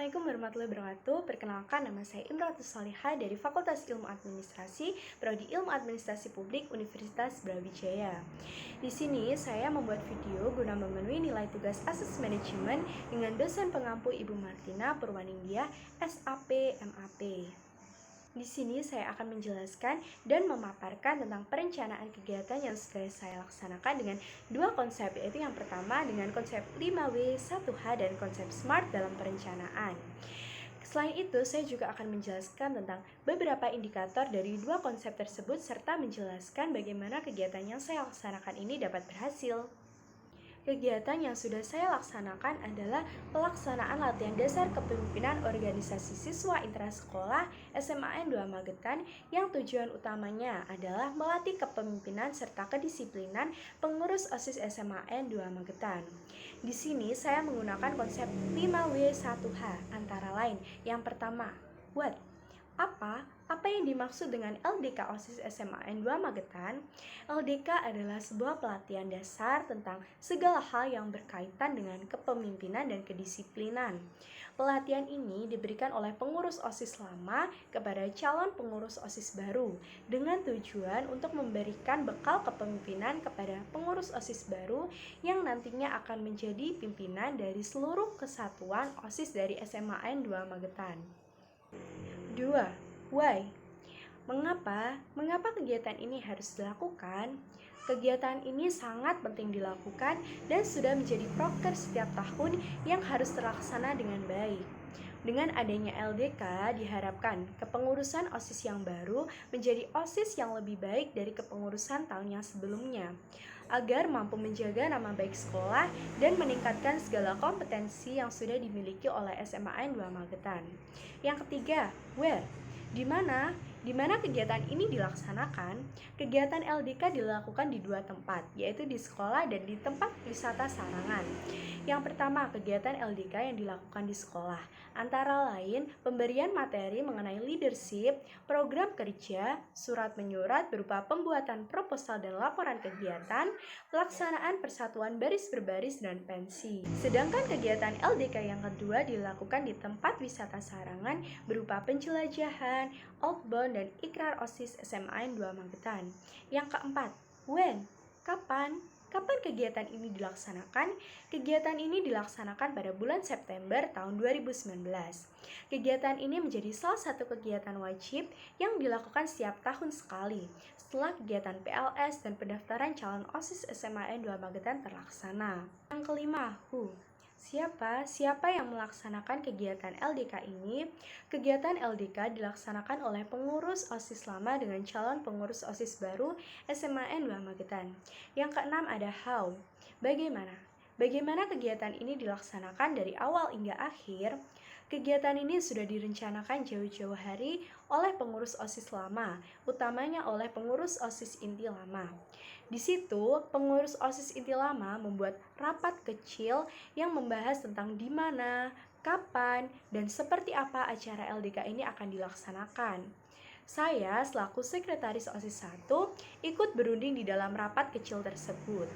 Assalamualaikum warahmatullahi wabarakatuh. Perkenalkan, nama saya Imratus Salihah dari Fakultas Ilmu Administrasi, Prodi Ilmu Administrasi Publik Universitas Brawijaya. Di sini saya membuat video guna memenuhi nilai tugas Asas Manajemen dengan dosen pengampu Ibu Martina Purwaningdia, SAP MAP. Di sini saya akan menjelaskan dan memaparkan tentang perencanaan kegiatan yang sudah saya laksanakan dengan dua konsep, yaitu yang pertama dengan konsep 5W, 1H, dan konsep SMART dalam perencanaan. Selain itu, saya juga akan menjelaskan tentang beberapa indikator dari dua konsep tersebut serta menjelaskan bagaimana kegiatan yang saya laksanakan ini dapat berhasil. Kegiatan yang sudah saya laksanakan adalah pelaksanaan latihan dasar kepemimpinan organisasi siswa intrasekolah SMAN 2 Magetan yang tujuan utamanya adalah melatih kepemimpinan serta kedisiplinan pengurus OSIS SMAN 2 Magetan. Di sini saya menggunakan konsep 5W1H antara lain. Yang pertama, what? Apa yang dimaksud dengan LDK OSIS SMAN 2 Magetan? LDK adalah sebuah pelatihan dasar tentang segala hal yang berkaitan dengan kepemimpinan dan kedisiplinan. Pelatihan ini diberikan oleh pengurus OSIS lama kepada calon pengurus OSIS baru dengan tujuan untuk memberikan bekal kepemimpinan kepada pengurus OSIS baru yang nantinya akan menjadi pimpinan dari seluruh kesatuan OSIS dari SMAN 2 Magetan. 2. Why? Mengapa kegiatan ini harus dilakukan? Kegiatan ini sangat penting dilakukan dan sudah menjadi proker setiap tahun yang harus terlaksana dengan baik. Dengan adanya LDK, diharapkan kepengurusan OSIS yang baru menjadi OSIS yang lebih baik dari kepengurusan tahun yang sebelumnya, agar mampu menjaga nama baik sekolah dan meningkatkan segala kompetensi yang sudah dimiliki oleh SMAN 2 Magetan. Yang ketiga, where? Di mana kegiatan ini dilaksanakan? Kegiatan LDK dilakukan di dua tempat, yaitu di sekolah dan di tempat wisata Sarangan. Yang pertama, kegiatan LDK yang dilakukan di sekolah, antara lain pemberian materi mengenai leadership, program kerja, surat menyurat berupa pembuatan proposal dan laporan kegiatan, pelaksanaan persatuan baris berbaris dan pensi. Sedangkan kegiatan LDK yang kedua dilakukan di tempat wisata Sarangan berupa penjelajahan, outbound, dan ikrar OSIS SMAN 2 Magetan. Yang keempat, when? Kapan kegiatan ini dilaksanakan? Kegiatan ini dilaksanakan pada bulan September tahun 2019. Kegiatan ini menjadi salah satu kegiatan wajib yang dilakukan setiap tahun sekali setelah kegiatan PLS dan pendaftaran calon OSIS SMAN 2 Magetan terlaksana. Yang kelima, who? Siapa yang melaksanakan kegiatan LDK ini? Kegiatan LDK dilaksanakan oleh pengurus OSIS lama dengan calon pengurus OSIS baru SMAN 2 Magetan. Yang keenam ada how. Bagaimana kegiatan ini dilaksanakan dari awal hingga akhir? Kegiatan ini sudah direncanakan jauh-jauh hari oleh pengurus OSIS lama, utamanya oleh pengurus OSIS inti lama. Di situ, pengurus OSIS inti lama membuat rapat kecil yang membahas tentang di mana, kapan, dan seperti apa acara LDK ini akan dilaksanakan. Saya selaku sekretaris OSIS 1 ikut berunding di dalam rapat kecil tersebut.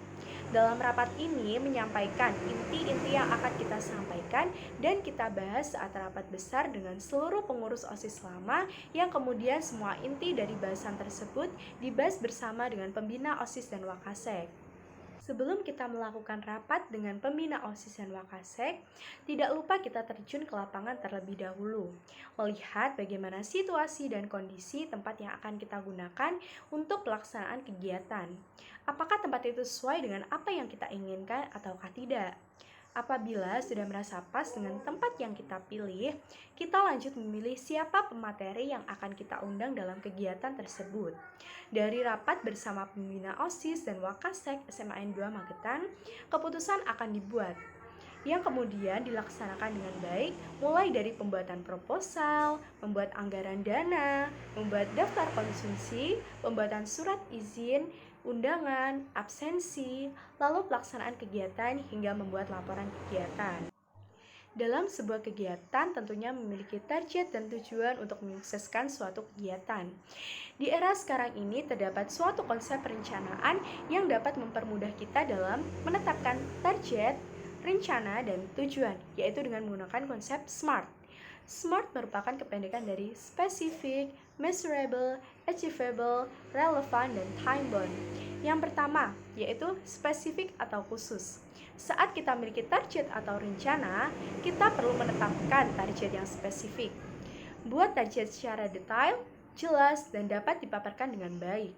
Dalam rapat ini menyampaikan inti-inti yang akan kita sampaikan dan kita bahas saat rapat besar dengan seluruh pengurus OSIS lama yang kemudian semua inti dari bahasan tersebut dibahas bersama dengan pembina OSIS dan Wakasek. Sebelum kita melakukan rapat dengan pembina OSIS dan Wakasek, tidak lupa kita terjun ke lapangan terlebih dahulu, melihat bagaimana situasi dan kondisi tempat yang akan kita gunakan untuk pelaksanaan kegiatan. Apakah tempat itu sesuai dengan apa yang kita inginkan ataukah tidak? Apabila sudah merasa pas dengan tempat yang kita pilih, kita lanjut memilih siapa pemateri yang akan kita undang dalam kegiatan tersebut. Dari rapat bersama pembina OSIS dan Wakasek SMAN 2 Magetan, keputusan akan dibuat, yang kemudian dilaksanakan dengan baik, mulai dari pembuatan proposal, membuat anggaran dana, membuat daftar konsumsi, pembuatan surat izin, undangan, absensi, lalu pelaksanaan kegiatan hingga membuat laporan kegiatan. Dalam sebuah kegiatan tentunya memiliki target dan tujuan untuk menyukseskan suatu kegiatan. Di era sekarang ini terdapat suatu konsep perencanaan yang dapat mempermudah kita dalam menetapkan target, rencana, dan tujuan, yaitu dengan menggunakan konsep SMART, SMART merupakan kependekan dari specific, measurable, achievable, relevant, dan time-bound. Yang pertama, yaitu spesifik atau khusus. Saat kita memiliki target atau rencana, kita perlu menetapkan target yang spesifik. Buat target secara detail, jelas, dan dapat dipaparkan dengan baik.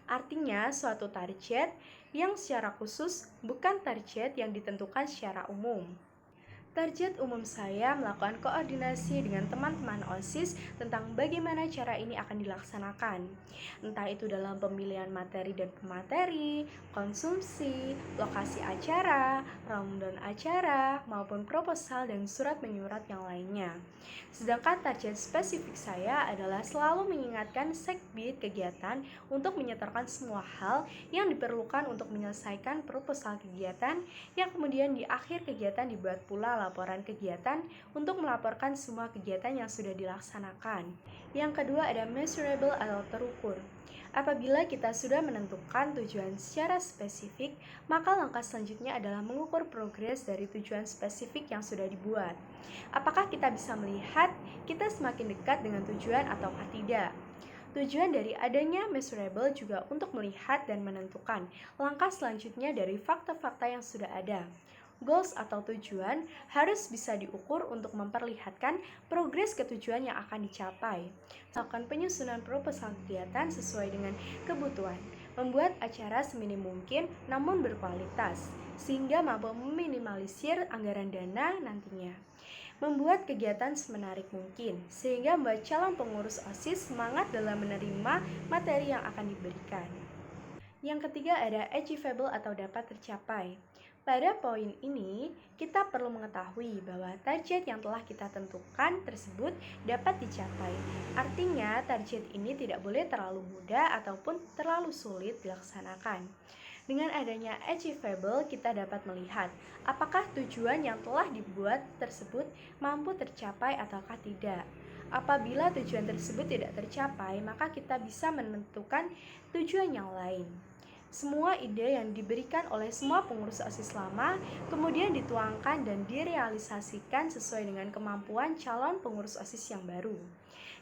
Artinya, suatu target yang secara khusus bukan target yang ditentukan secara umum. Target umum saya melakukan koordinasi dengan teman-teman OSIS tentang bagaimana cara ini akan dilaksanakan. Entah itu dalam pemilihan materi dan pemateri, konsumsi, lokasi acara, rundown acara, maupun proposal dan surat menyurat yang lainnya. Sedangkan target spesifik saya adalah selalu mengingatkan sekbid kegiatan untuk menyetorkan semua hal yang diperlukan untuk menyelesaikan proposal kegiatan yang kemudian di akhir kegiatan dibuat pula laporan kegiatan untuk melaporkan semua kegiatan yang sudah dilaksanakan. Yang kedua ada measurable atau terukur. Apabila kita sudah menentukan tujuan secara spesifik, maka langkah selanjutnya adalah mengukur progres dari tujuan spesifik yang sudah dibuat. Apakah kita bisa melihat kita semakin dekat dengan tujuan ataukah tidak? Tujuan dari adanya measurable juga untuk melihat dan menentukan langkah selanjutnya dari fakta-fakta yang sudah ada. Goals atau tujuan harus bisa diukur untuk memperlihatkan progres ke tujuan yang akan dicapai. Melakukan penyusunan proposal kegiatan sesuai dengan kebutuhan, membuat acara seminim mungkin namun berkualitas, sehingga mampu meminimalisir anggaran dana nantinya. Membuat kegiatan semenarik mungkin, sehingga membuat calon pengurus OSIS semangat dalam menerima materi yang akan diberikan. Yang ketiga ada achievable atau dapat tercapai. Pada poin ini, kita perlu mengetahui bahwa target yang telah kita tentukan tersebut dapat dicapai. Artinya, target ini tidak boleh terlalu mudah ataupun terlalu sulit dilaksanakan. Dengan adanya achievable, kita dapat melihat apakah tujuan yang telah dibuat tersebut mampu tercapai ataukah tidak. Apabila tujuan tersebut tidak tercapai, maka kita bisa menentukan tujuan yang lain. Semua ide yang diberikan oleh semua pengurus OSIS lama kemudian dituangkan dan direalisasikan sesuai dengan kemampuan calon pengurus OSIS yang baru.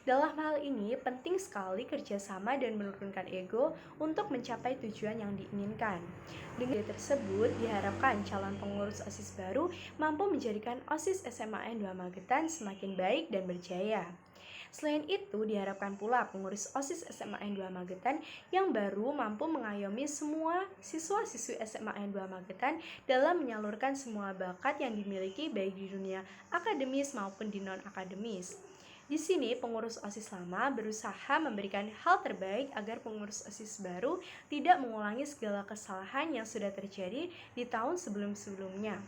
Dalam hal ini, penting sekali kerjasama dan menurunkan ego untuk mencapai tujuan yang diinginkan. Dengan tersebut, diharapkan calon pengurus OSIS baru mampu menjadikan OSIS SMA N2 Magetan semakin baik dan berjaya. Selain itu, diharapkan pula pengurus OSIS SMA N2 Magetan yang baru mampu mengayomi semua siswa-siswi SMA N2 Magetan dalam menyalurkan semua bakat yang dimiliki baik di dunia akademis maupun di non-akademis. Di sini, pengurus OSIS lama berusaha memberikan hal terbaik agar pengurus OSIS baru tidak mengulangi segala kesalahan yang sudah terjadi di tahun sebelum-sebelumnya.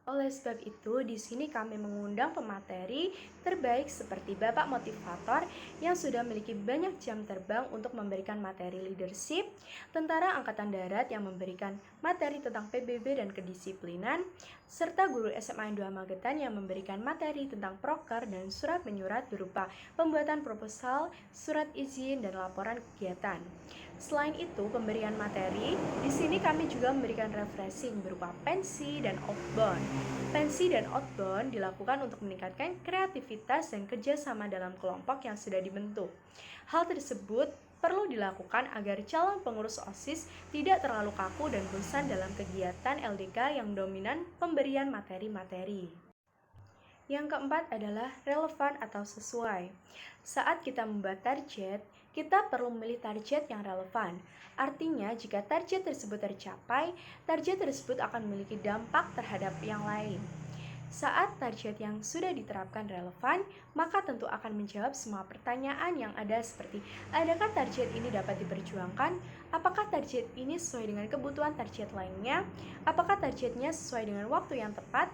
Oleh sebab itu, di sini kami mengundang pemateri terbaik seperti Bapak Motivator yang sudah memiliki banyak jam terbang untuk memberikan materi leadership, Tentara Angkatan Darat yang memberikan materi tentang PBB dan kedisiplinan, serta guru SMA N2 Magetan yang memberikan materi tentang proker dan surat menyurat berupa pembuatan proposal, surat izin, dan laporan kegiatan. Selain itu, pemberian materi, di sini kami juga memberikan refreshing berupa pensi dan outbound. Pensi dan outbound dilakukan untuk meningkatkan kreativitas dan kerjasama dalam kelompok yang sudah dibentuk. Hal tersebut perlu dilakukan agar calon pengurus OSIS tidak terlalu kaku dan bosan dalam kegiatan LDK yang dominan pemberian materi-materi. Yang keempat adalah relevan atau sesuai. Saat kita membuat target, kita perlu memilih target yang relevan. Artinya, jika target tersebut tercapai, target tersebut akan memiliki dampak terhadap yang lain. Saat target yang sudah diterapkan relevan, maka tentu akan menjawab semua pertanyaan yang ada seperti, adakah target ini dapat diperjuangkan? Apakah target ini sesuai dengan kebutuhan target lainnya? Apakah targetnya sesuai dengan waktu yang tepat?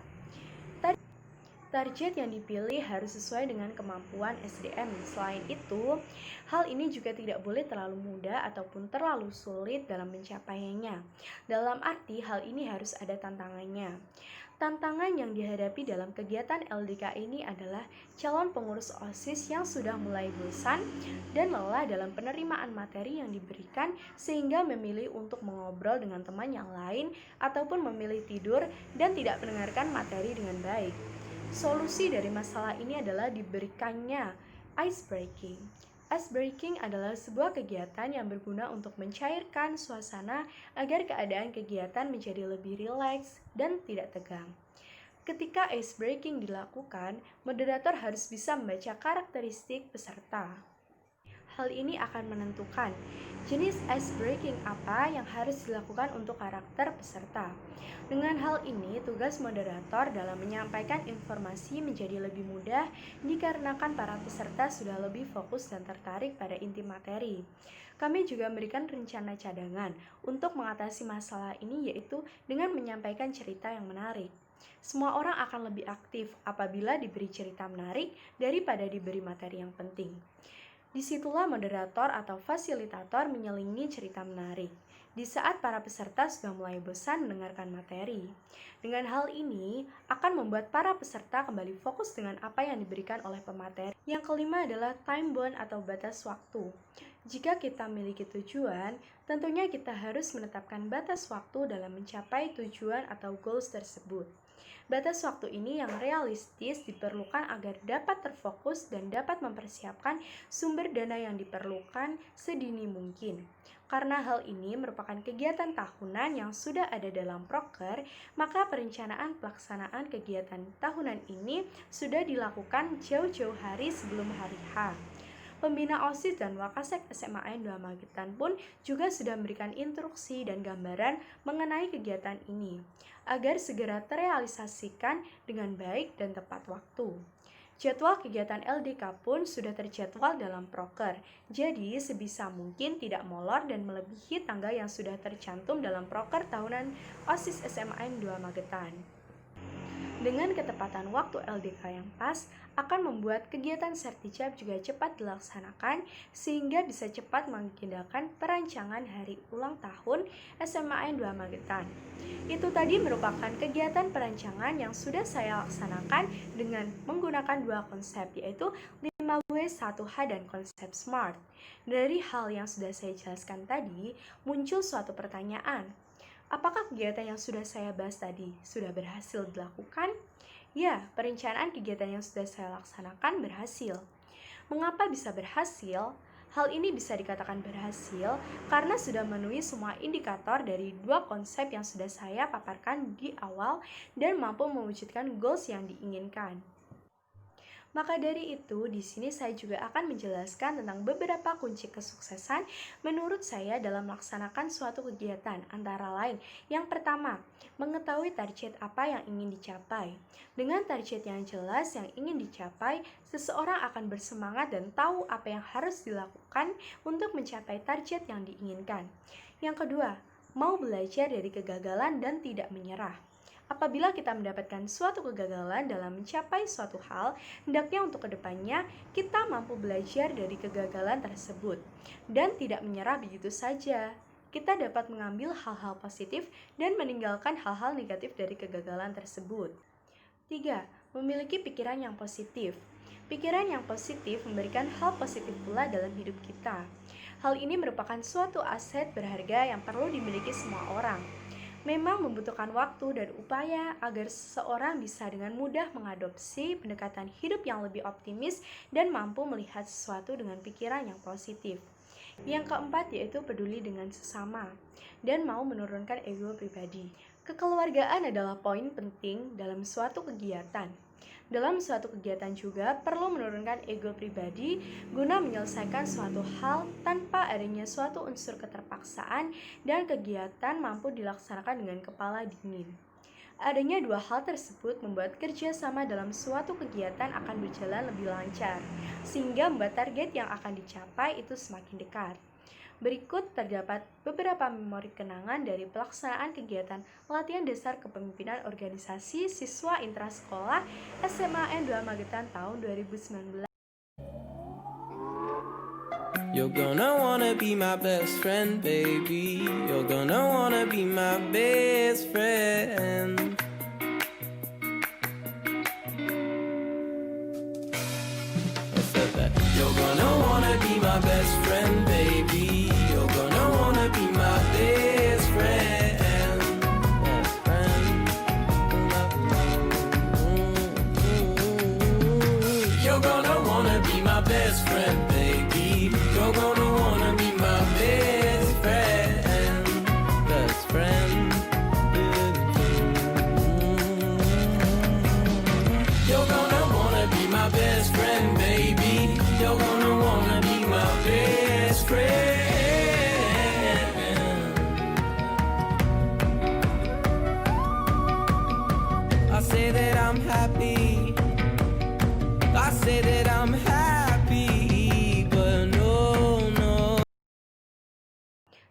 Target yang dipilih harus sesuai dengan kemampuan SDM. Selain itu, hal ini juga tidak boleh terlalu mudah ataupun terlalu sulit dalam mencapainya. Dalam arti, hal ini harus ada tantangannya. Tantangan yang dihadapi dalam kegiatan LDK ini adalah calon pengurus OSIS yang sudah mulai bosan dan lelah dalam penerimaan materi yang diberikan sehingga memilih untuk mengobrol dengan teman yang lain ataupun memilih tidur dan tidak mendengarkan materi dengan baik. Solusi dari masalah ini adalah diberikannya ice breaking. Ice breaking adalah sebuah kegiatan yang berguna untuk mencairkan suasana agar keadaan kegiatan menjadi lebih rileks dan tidak tegang. Ketika ice breaking dilakukan, moderator harus bisa membaca karakteristik peserta. Hal ini akan menentukan jenis ice breaking apa yang harus dilakukan untuk karakter peserta. Dengan hal ini, tugas moderator dalam menyampaikan informasi menjadi lebih mudah dikarenakan para peserta sudah lebih fokus dan tertarik pada inti materi. Kami juga memberikan rencana cadangan untuk mengatasi masalah ini, yaitu dengan menyampaikan cerita yang menarik. Semua orang akan lebih aktif apabila diberi cerita menarik daripada diberi materi yang penting. Disitulah moderator atau fasilitator menyelingi cerita menarik di saat para peserta sudah mulai bosan mendengarkan materi. Dengan hal ini akan membuat para peserta kembali fokus dengan apa yang diberikan oleh pemateri. Yang kelima adalah time bound atau batas waktu. Jika kita memiliki tujuan, tentunya kita harus menetapkan batas waktu dalam mencapai tujuan atau goals tersebut. Batas waktu ini yang realistis diperlukan agar dapat terfokus dan dapat mempersiapkan sumber dana yang diperlukan sedini mungkin. Karena hal ini merupakan kegiatan tahunan yang sudah ada dalam proker, maka perencanaan pelaksanaan kegiatan tahunan ini sudah dilakukan jauh-jauh hari sebelum hari H. Pembina OSIS dan Wakasek SMAN 2 Magetan pun juga sudah memberikan instruksi dan gambaran mengenai kegiatan ini, agar segera terrealisasikan dengan baik dan tepat waktu. Jadwal kegiatan LDK pun sudah terjadwal dalam proker, jadi sebisa mungkin tidak molor dan melebihi tanggal yang sudah tercantum dalam proker tahunan OSIS SMAN 2 Magetan. Dengan ketepatan waktu LDK yang pas, akan membuat kegiatan sertijab juga cepat dilaksanakan sehingga bisa cepat mengagendakan perancangan hari ulang tahun SMAN 2 Magetan. Itu tadi merupakan kegiatan perancangan yang sudah saya laksanakan dengan menggunakan dua konsep, yaitu 5W 1H dan konsep SMART. Dari hal yang sudah saya jelaskan tadi, muncul suatu pertanyaan. Apakah kegiatan yang sudah saya bahas tadi sudah berhasil dilakukan? Ya, perencanaan kegiatan yang sudah saya laksanakan berhasil. Mengapa bisa berhasil? Hal ini bisa dikatakan berhasil karena sudah memenuhi semua indikator dari dua konsep yang sudah saya paparkan di awal dan mampu mewujudkan goals yang diinginkan. Maka dari itu, di sini saya juga akan menjelaskan tentang beberapa kunci kesuksesan menurut saya dalam melaksanakan suatu kegiatan, antara lain. Yang pertama, mengetahui target apa yang ingin dicapai. Dengan target yang jelas yang ingin dicapai, seseorang akan bersemangat dan tahu apa yang harus dilakukan untuk mencapai target yang diinginkan. Yang kedua, mau belajar dari kegagalan dan tidak menyerah. Apabila kita mendapatkan suatu kegagalan dalam mencapai suatu hal, hendaknya untuk kedepannya kita mampu belajar dari kegagalan tersebut dan tidak menyerah begitu saja. Kita dapat mengambil hal-hal positif dan meninggalkan hal-hal negatif dari kegagalan tersebut. 3. Memiliki pikiran yang positif. Pikiran yang positif memberikan hal positif pula dalam hidup kita. Hal ini merupakan suatu aset berharga yang perlu dimiliki semua orang. Memang membutuhkan waktu dan upaya agar seseorang bisa dengan mudah mengadopsi pendekatan hidup yang lebih optimis dan mampu melihat sesuatu dengan pikiran yang positif. Yang keempat yaitu peduli dengan sesama dan mau menurunkan ego pribadi. Kekeluargaan adalah poin penting dalam suatu kegiatan. Dalam suatu kegiatan juga perlu menurunkan ego pribadi guna menyelesaikan suatu hal tanpa adanya suatu unsur keterpaksaan dan kegiatan mampu dilaksanakan dengan kepala dingin. Adanya dua hal tersebut membuat kerjasama dalam suatu kegiatan akan berjalan lebih lancar, sehingga membuat target yang akan dicapai itu semakin dekat. Berikut terdapat beberapa memori kenangan dari pelaksanaan kegiatan latihan dasar kepemimpinan organisasi siswa intrasekolah SMAN 2 Magetan tahun 2019. You're gonna wanna be my best friend, baby. You're gonna wanna be my best friend. I said that. You're gonna wanna be my best friend, baby. You're gonna wanna be my best friend. Best friend. say that I'm happy. I say that I'm happy, but no.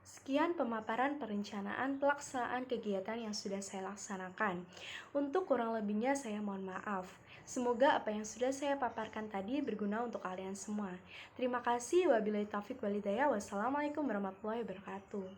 Sekian pemaparan perencanaan pelaksanaan kegiatan yang sudah saya laksanakan. Untuk kurang lebihnya saya mohon maaf. Semoga apa yang sudah saya paparkan tadi berguna untuk kalian semua. Terima kasih. Wabillahi taufiq walhidayah. Wassalamualaikum warahmatullahi wabarakatuh.